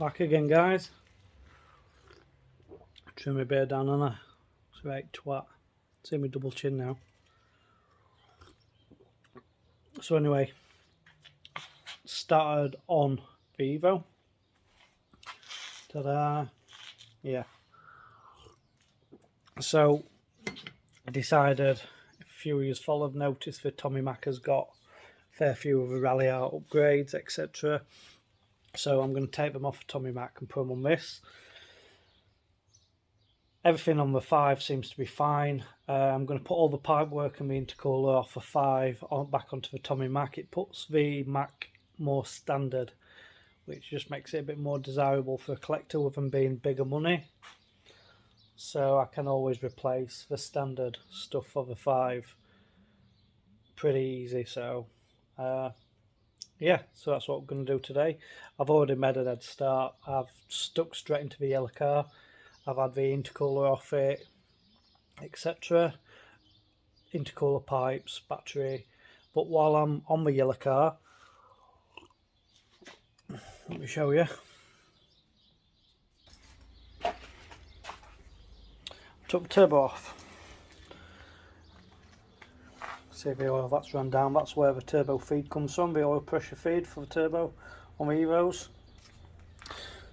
Back again, guys. Trim my beard down on a right twat. See me double chin now. So anyway, started on Vivo. Ta-da! Yeah. So I decided, a few years full of notice that Tommy Mac has got a fair few of the Ralliart upgrades, etc. So I'm going to take them off of Tommy Mac and put them on this. Everything on the 5 seems to be fine. I'm going to put all the pipe work and the intercooler off the 5 back onto the Tommy Mac. It puts the Mac more standard, which just makes it a bit more desirable for a collector with them being bigger money. So I can always replace the standard stuff for the 5 pretty easy. So yeah, so that's what I'm going to do today. I've already made a head start. I've stuck straight into the yellow car. I've had the intercooler off it, etc. Intercooler pipes, battery. But while I'm on the yellow car, let me show you. Took the turbo off. See the oil that's run down. That's where the turbo feed comes from, the oil pressure feed for the turbo on the Evos.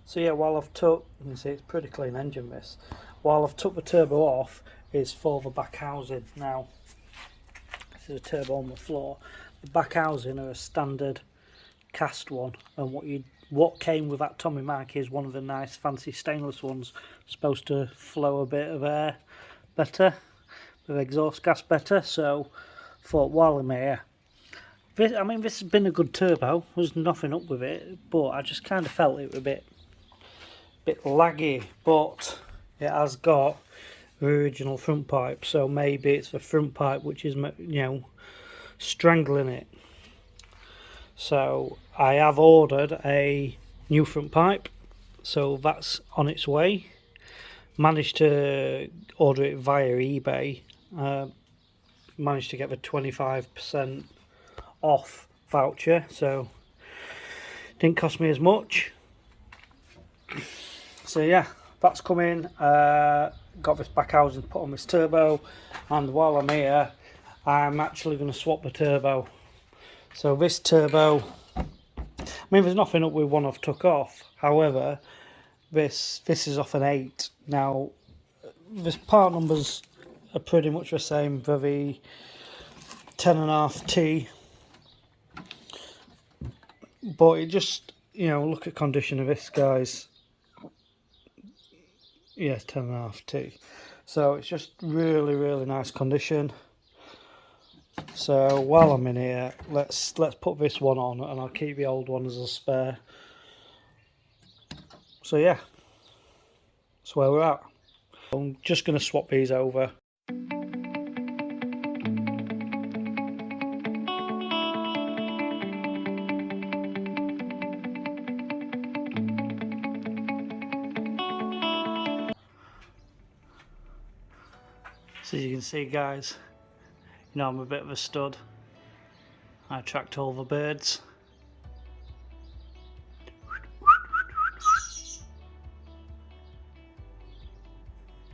So yeah, while I've took, you can see it's pretty clean engine this. While I've took the turbo off is for the back housing. Now, this is a turbo on the floor. The back housing are a standard cast one, and what came with that Tommy Mac is one of the nice fancy stainless ones, supposed to flow a bit of air better, with exhaust gas better. So thought while I'm here, this has been a good turbo, there's nothing up with it, but I just kind of felt it was a bit laggy, but it has got the original front pipe, so maybe it's the front pipe which is, you know, strangling it. So I have ordered a new front pipe, so that's on its way. Managed to order it via eBay. Managed to get the 25% off voucher, so didn't cost me as much. So yeah, that's coming. Got this back housing put on this turbo, and while I'm here, I'm actually going to swap the turbo. So this turbo, I mean, there's nothing up with one I've took off. However, this is off an 8. Now, this part numbers are pretty much the same for the 10.5T, but it just, you know, look at condition of this, guys. Yes, 10.5T. So it's just really nice condition. So while I'm in here, let's put this one on, and I'll keep the old one as a spare. So yeah, that's where we're at. I'm just going to swap these over. So as you can see, guys, you know I'm a bit of a stud. I attract all the birds.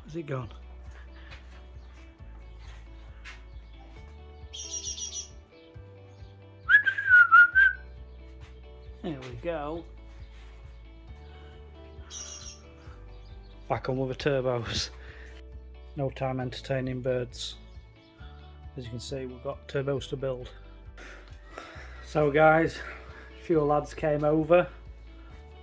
Where's it gone? There we go. Back on with the turbos. No time entertaining birds. As you can see, we've got turbos to build. So guys, a few lads came over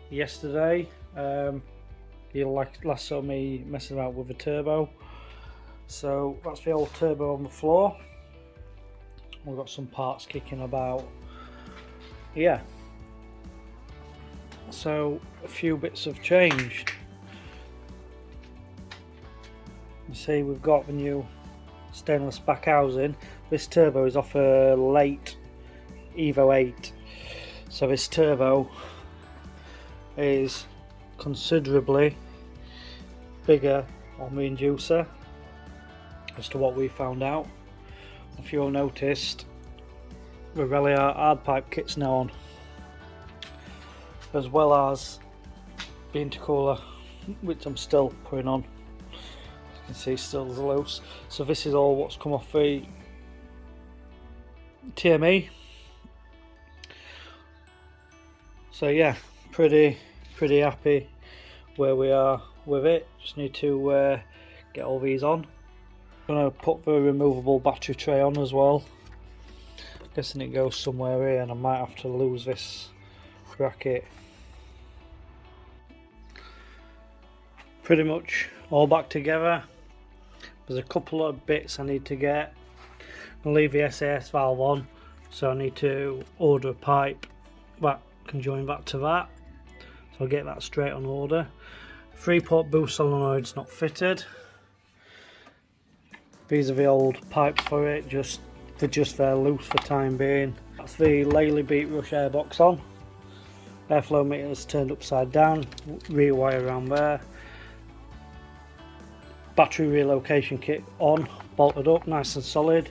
yesterday. You last saw me messing around with the turbo. So that's the old turbo on the floor. We've got some parts kicking about. Yeah. So a few bits have changed. You see, we've got the new stainless back housing. This turbo is off a late Evo 8, so this turbo is considerably bigger on the inducer, as to what we found out. If you'll noticed, the Ralliart hard pipe kit's now on, as well as the intercooler, which I'm still putting on. You can see still loose. So this is all what's come off the TME. So yeah, pretty happy where we are with it. Just need to get all these on. I'm going to put the removable battery tray on as well. Guessing it goes somewhere here, and I might have to lose this bracket. Pretty much all back together. There's a couple of bits I need to get. I'm going to leave the SAS valve on, so I need to order a pipe that can join that to that. So I'll get that straight on order. 3-port boost solenoid's not fitted. These are the old pipes for it, they're just there loose for time being. That's the laile beatrush airbox on. Airflow meter's turned upside down, rear wire around there. Battery relocation kit on, bolted up nice and solid.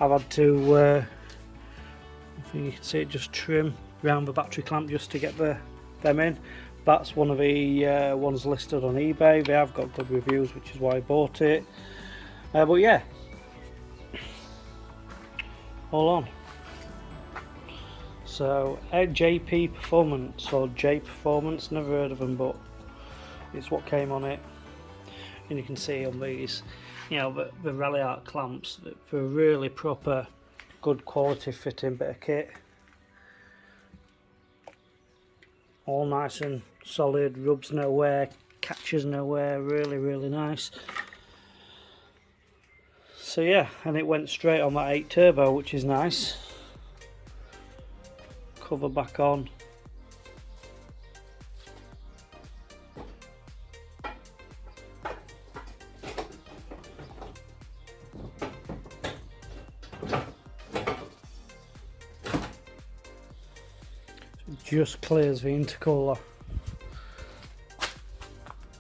I've had to, I think you can see it, just trim around the battery clamp just to get them in. That's one of the ones listed on eBay. They have got good reviews, which is why I bought it. But yeah, all on. So JP Performance, or J Performance, never heard of them, but it's what came on it. And you can see on these, you know, the Ralliart clamps, for a really proper, good quality fitting bit of kit. All nice and solid, rubs nowhere, catches nowhere, really nice. So yeah, and it went straight on that 8 turbo, which is nice. Cover back on. Just clears the intercooler.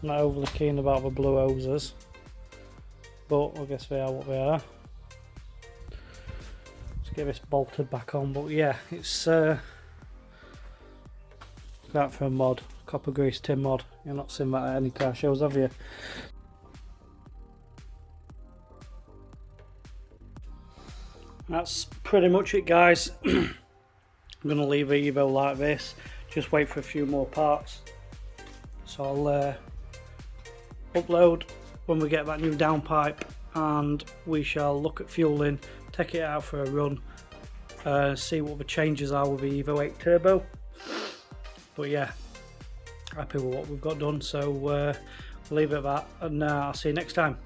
Not overly keen about the blue hoses, but I guess they are what they are. Let's get this bolted back on. But yeah, it's that for a mod, copper grease tin mod. You're not seeing that at any car shows, have you? That's pretty much it, guys. I'm going to leave Evo like this, just wait for a few more parts. So I'll upload when we get that new downpipe, and we shall look at fueling, take it out for a run, see what the changes are with the Evo 8 Turbo. But yeah, happy with what we've got done, so we'll leave it at that, and I'll see you next time.